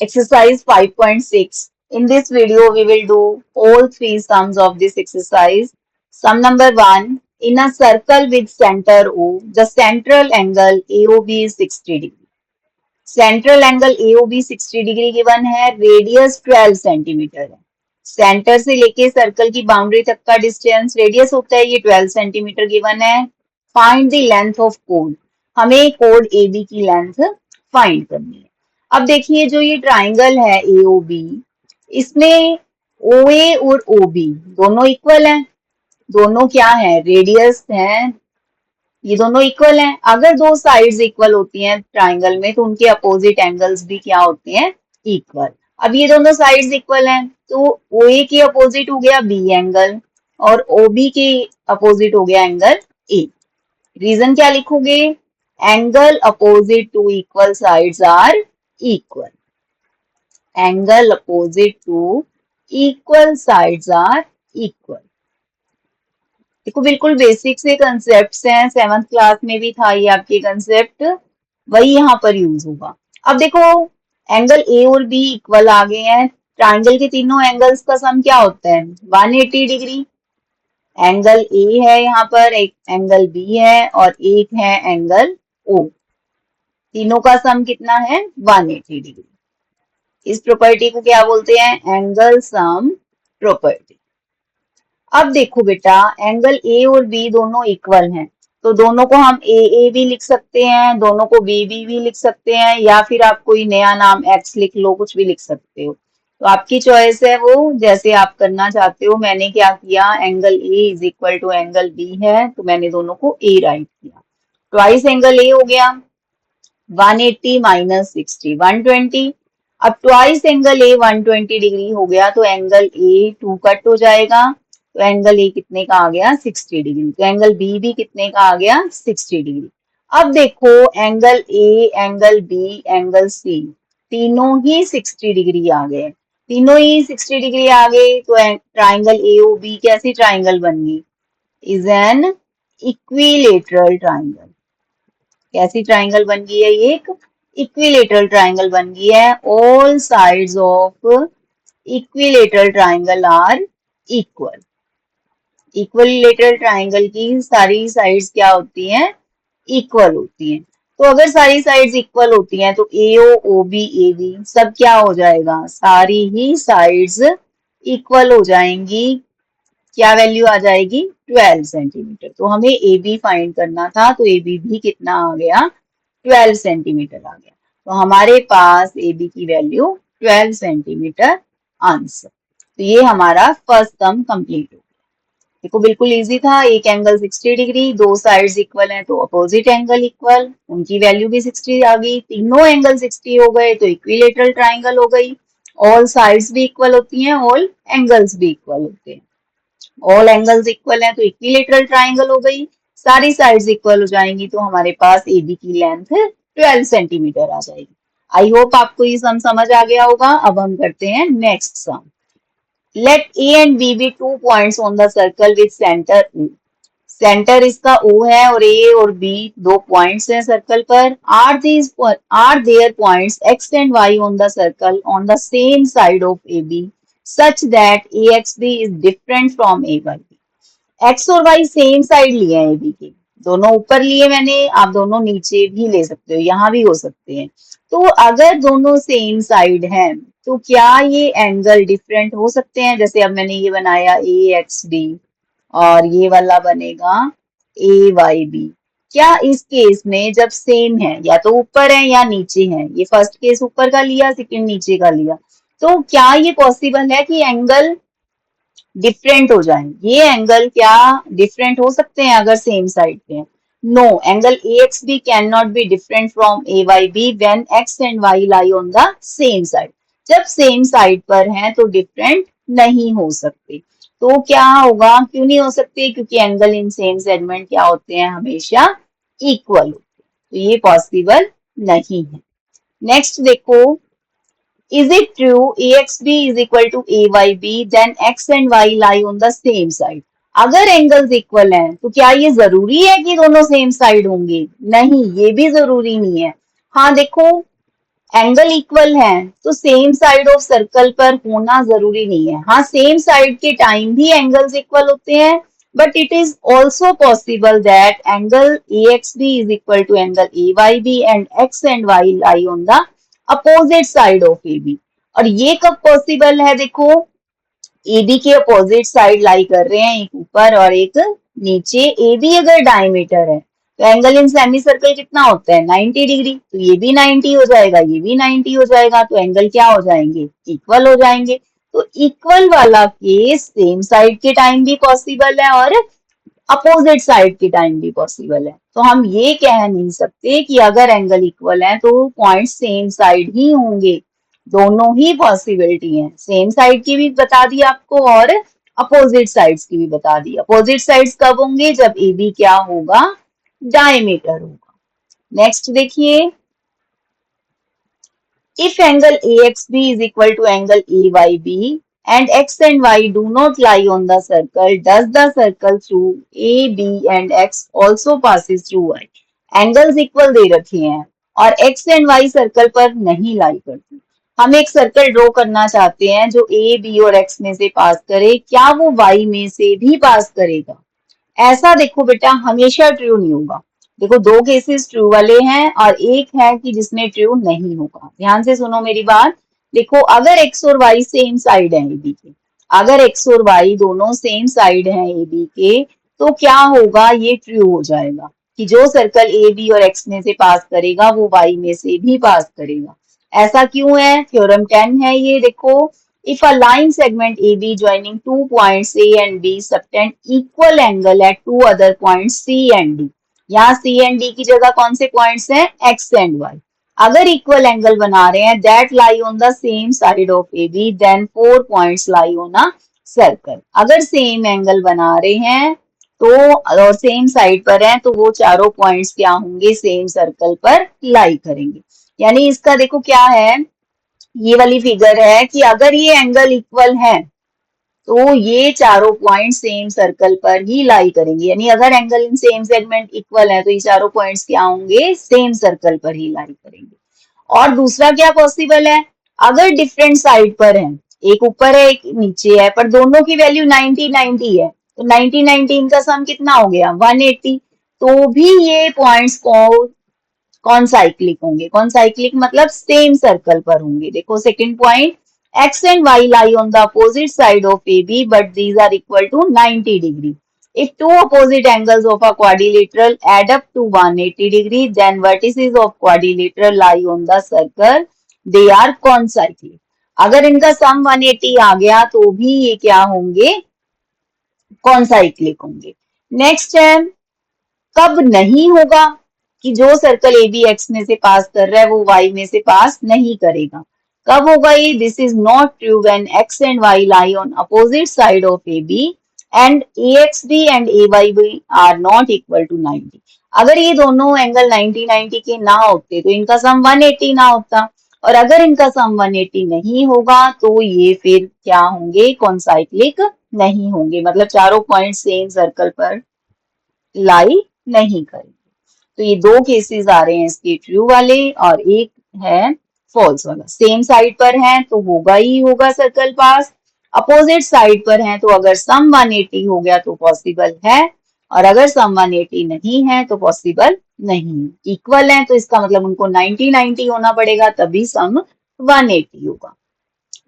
Exercise 5.6. In this video, we will do all three sums of this exercise. Sum number 1. In a circle with center O, the central angle AOB is 60 degree. Central angle AOB 60 degree given है, radius 12 centimetre है. Centre से लेके circle की boundary तक का distance radius होता है, ये 12 सेंटीमीटर गिवन है. Find the length of code. हमें कोड AB की लेंथ फाइंड करनी है. अब देखिए जो ये ट्राइंगल है AOB, इसमें OA और OB दोनों इक्वल हैं. दोनों क्या है, रेडियस हैं, ये दोनों इक्वल हैं. अगर दो साइड्स इक्वल होती हैं ट्राइंगल में तो उनके अपोजिट एंगल्स भी क्या होते हैं, इक्वल. अब ये दोनों साइड्स इक्वल हैं तो OA के अपोजिट हो गया B एंगल और OB के अपोजिट हो गया एंगल A. रीजन क्या लिखोगे, angle opposite to equal sides are equal. Angle opposite to equal sides are equal. देखो बिल्कुल बेसिक से कंसेप्ट हैं, 7th क्लास में भी था ये आपके कंसेप्ट, वही यहाँ पर यूज होगा. अब देखो एंगल A और B इक्वल आ गए हैं. ट्राइंगल के तीनों एंगल्स का सम क्या होता है, 180 डिग्री. एंगल A है यहाँ पर, एक एंगल B है और एक है एंगल O. तीनों का सम कितना है, 180 डिग्री. इस प्रॉपर्टी को क्या बोलते हैं, एंगल सम प्रॉपर्टी. अब देखो बेटा एंगल A और B दोनों इक्वल हैं तो दोनों को हम AA भी लिख सकते हैं, दोनों को BB भी लिख सकते हैं, या फिर आप कोई नया नाम X लिख लो, कुछ भी लिख सकते हो. तो आपकी चॉइस है वो जैसे आप करना चाहते हो. मैंने क्या किया, angle A is equal to angle B है तो मैंने दोनों को A राइट किया. ट्वाइस एंगल A हो गया, 180 माइनस 60 120. अब ट्वाइस एंगल A 120 डिग्री हो गया तो एंगल A 2 कट हो जाएगा तो एंगल A कितने का आ गया, 60 डिग्री. तो एंगल B भी कितने का आ गया, 60 डिग्री. अब देखो angle A, angle B, angle C तीनों ही 60 डिग्री आ गए. तीनों ही 60 डिग्री आ गए तो ट्राइंगल AOB कैसी ट्राइंगल बन गई, इज एन इक्विलेटरल ट्राइंगल. कैसी ट्राइंगल बन गई है, ये एक इक्विलेटरल ट्राइंगल बन गई है. All sides of equilateral triangle are equal. Equilateral triangle की सारी साइड्स क्या होती हैं, इक्वल होती हैं. तो अगर सारी साइड्स इक्वल होती हैं तो AO, OB, AB सब क्या हो जाएगा, सारी ही साइड्स इक्वल हो जाएंगी. क्या वैल्यू आ जाएगी, 12 सेंटीमीटर. तो हमें AB फाइंड करना था तो AB भी कितना आ गया, 12 सेंटीमीटर आ गया. तो हमारे पास AB की वैल्यू 12 सेंटीमीटर आंसर. तो ये हमारा फर्स्ट सम कंप्लीट हो गया. देखो बिल्कुल इजी था. एक एंगल 60 डिग्री, दो साइड्स इक्वल हैं तो अपोजिट एंगल इक्वल, उनकी वैल्यू भी 60 आ गई. तीनों एंगल 60 हो गए तो इक्विलेटरल ट्राइंगल हो गई. ऑल साइड्स भी इक्वल होती हैं, ऑल एंगल्स भी इक्वल होते हैं. ऑल एंगल्स इक्वल हैं तो इक्विलेटरल ट्राइंगल हो गई. सारी साइड्स इक्वल हो जाएंगी तो हमारे पास AB की लेंथ 12 सेंटीमीटर आ जाएगी. आई होप आपको ये सम समझ आ गया होगा. अब हम करते हैं next sum. Let A and B be 2 points on the circle with center O. Centre इसका O है और A और B दो पॉइंट्स हैं सर्कल पर. Are there points X and Y on the circle on the same side of AB such that AXB is different from AYB. X और Y same side लिए हैं AB के, दोनों ऊपर लिए मैंने, आप दोनों नीचे भी ले सकते हो, यहाँ भी हो सकते हैं. तो अगर दोनों सेम साइड हैं तो क्या ये एंगल डिफरेंट हो सकते हैं. जैसे अब मैंने ये बनाया AXB और ये वाला बनेगा AYB. क्या इस केस में जब सेम है, या तो ऊपर है या नीचे है, ये फर्स्ट केस ऊपर का लिया, सेकंड नीचे का लिया, तो क्या ये पॉसिबल है कि एंगल डिफरेंट हो जाए. ये एंगल क्या डिफरेंट हो सकते हैं अगर सेम साइड पे हैं. No, angle AXB can not be different from AYB when X and Y lie on the same side. जब सेम साइड पर हैं तो डिफरेंट नहीं हो सकते. तो क्या होगा, क्यों नहीं हो सकते, क्योंकि एंगल इन सेम सेगमेंट क्या होते हैं, हमेशा इक्वल होते हैं. तो ये पॉसिबल नहीं है. नेक्स्ट देखो, is it true AXB is equal to AYB then X and Y lie on the same side. अगर एंगल्स इक्वल हैं तो क्या ये जरूरी है कि दोनों सेम साइड होंगे, नहीं, ये भी जरूरी नहीं है. हाँ देखो एंगल इक्वल है तो सेम साइड ऑफ सर्कल पर होना जरूरी नहीं है। हाँ, सेम साइड के टाइम भी एंगल्स इक्वल होते हैं, but it is also possible that angle AXB is equal to angle AYB and X and Y lie on the opposite side of AB। और ये कब पॉसिबल है? देखो, AB के अपोजिट साइड लाई कर रहे हैं, एक ऊपर और एक नीचे। AB अगर डायमीटर है तो एंगल इन सेमी सर्कल कितना होता है? 90 डिग्री। तो ये भी 90 हो जाएगा, ये भी 90 हो जाएगा, तो एंगल क्या हो जाएंगे? इक्वल हो जाएंगे। तो इक्वल वाला केस सेम साइड के टाइम भी पॉसिबल है और अपोजिट साइड की टाइम भी पॉसिबल है। तो हम ये कह नहीं सकते कि अगर एंगल इक्वल है तो पॉइंट सेम साइड ही होंगे। दोनों ही पॉसिबिलिटी है, सेम साइड की भी बता दी आपको और अपोजिट साइड्स की भी बता दी। अपोजिट साइड्स कब होंगे? जब AB क्या होगा? डायमीटर होगा। नेक्स्ट देखिए, if angle AXB is equal to angle AYB and X and Y do not lie on the circle, does the circle through A, B and X also passes through Y? Angles equal दे रखे हैं और X and Y circle पर नहीं लाई करती। हम एक circle draw करना चाहते हैं जो A, B और X में से पास करे, क्या वो Y में से भी पास करेगा? ऐसा देखो बेटा, हमेशा ट्रू नहीं होगा। देखो, दो केसेस ट्रू वाले हैं और एक है कि जिसमें ट्रू नहीं होगा। ध्यान से सुनो मेरी बात। देखो, अगर एक्स और वाई सेम साइड है AB के, अगर एक्स और वाई दोनों सेम साइड हैं AB के, तो क्या होगा? ये ट्रू हो जाएगा कि जो सर्कल AB और X में से पास करेगा वो Y में से भी पास करेगा। ऐसा क्यों है? थ्योरम 10 है ये, देखो। If a line segment AB joining two points A and B subtend equal angle at two other points C and D, यहाँ C and D की जगह कौन से पॉइंट्स हैं? X and Y। अगर इक्वल एंगल बना रहे हैं, that lie on the same side of AB, then four points lie on a circle। अगर सेम एंगल बना रहे हैं तो और सेम साइड पर हैं तो वो चारों पॉइंट्स क्या होंगे? सेम सर्कल पर लाई करेंगे। यानी इसका देखो क्या है, ये वाली फिगर है कि अगर ये एंगल इक्वल है तो ये चारों पॉइंट सेम सर्कल पर ही लाई करेंगे। यानी अगर angle in same segment equal है तो ये चारों पॉइंट्स क्या होंगे? सेम सर्कल पर ही लाई करेंगे। और दूसरा क्या पॉसिबल है? अगर डिफरेंट साइड पर है, एक ऊपर है एक नीचे है, पर दोनों की वैल्यू 90 90 है, तो 90 90 इनका सम कितना हो गया? 180। तो भी ये पॉइंट्स को कौन साइक्लिक होंगे? कौन साइक्लिक मतलब सेम सर्कल पर होंगे। देखो second point, X and Y lie on the opposite side of AB but these are equal to 90 degree. If two opposite angles of a quadrilateral add up to 180 degree, then vertices of quadrilateral lie on the circle. They are concyclic. अगर इनका sum 180 आ गया तो भी ये क्या होंगे? Concyclic होंगे। Next है, कब नहीं होगा कि जो सर्कल ए बी एक्स में से पास कर रहा है वो वाई में से पास नहीं करेगा? कब होगा ये? This is not true when X and Y lie on opposite side of A B and A X B and A Y B are not equal to 90। अगर ये दोनों एंगल 90 90 के ना होते तो इनका सम 180 ना होता, और अगर इनका सम 180 नहीं होगा तो ये फिर क्या होंगे? कॉन्साइक्लिक नहीं होंगे, मतलब चारों पॉइंट सेम सर्कल पर लाई नहीं करेंगे। तो ये दो केसेस आ रहे हैं इसके, ट्रू वाले और एक है फॉल्स वाला। सेम साइड पर हैं तो होगा ही होगा सर्कल पास, अपोजिट साइड पर हैं तो अगर सम 180 हो गया तो पॉसिबल है, और अगर सम 180 नहीं है तो पॉसिबल नहीं है। इक्वल है तो इसका मतलब उनको 90 90 होना पड़ेगा तभी सम 180 होगा।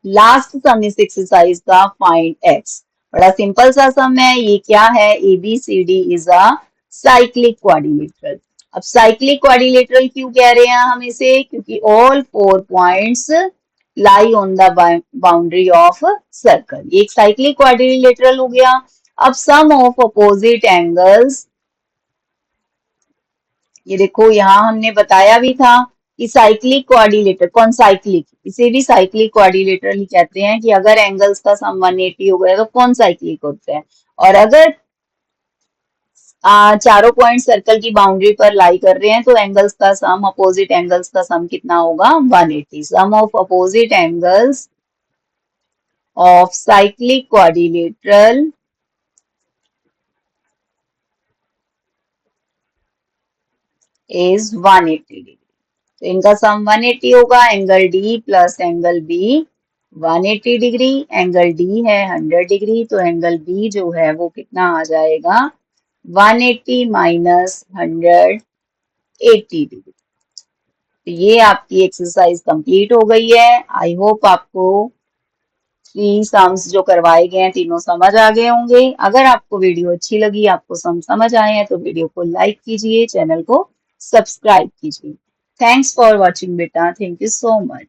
लास्ट सम इस एक्सरसाइज का, फाइंड एक्स। बड़ा सिंपल सा सम है ये। क्या है? A B C D is a cyclic quadrilateral. अब साइक्लिक क्वाड्रिलेटरल क्यों कह रहे हैं हम इसे? क्योंकि all four points lie on the boundary of circle. ये एक साइक्लिक क्वाड्रिलेटरल हो गया। अब सम ऑफ अपोजिट एंगल्स, ये देखो यहाँ हमने बताया भी था कि साइक्लिक कोऑर्डिनेटर, कौन साइक्लिक, इसे भी साइक्लिक कोऑर्डिनेटर ही कहते हैं कि अगर एंगल्स का सम 180 हो गया तो कौन साइक्लिक होता है। और अगर चारों पॉइंट सर्कल की बाउंड्री पर लाई कर रहे हैं तो एंगल्स का सम, अपोजिट एंगल्स का सम कितना होगा? 180। Sum of opposite angles of cyclic coordinator is 180 degree. तो इनका सम 180 होगा। Angle D plus angle B 180 degree, angle D है 100 डिग्री, तो एंगल बी जो है वो कितना आ जाएगा 180 माइनस 180 डिग्री। तो ये आपकी एक्सरसाइज कंप्लीट हो गई है। आई होप आपको थ्री सम्स जो करवाए गए हैं तीनों समझ आ गए होंगे। अगर आपको वीडियो अच्छी लगी, आपको सम समझ आए हैं तो वीडियो को लाइक कीजिए, चैनल को सब्सक्राइब कीजिए। थैंक्स फॉर वॉचिंग बेटा, थैंक यू सो मच।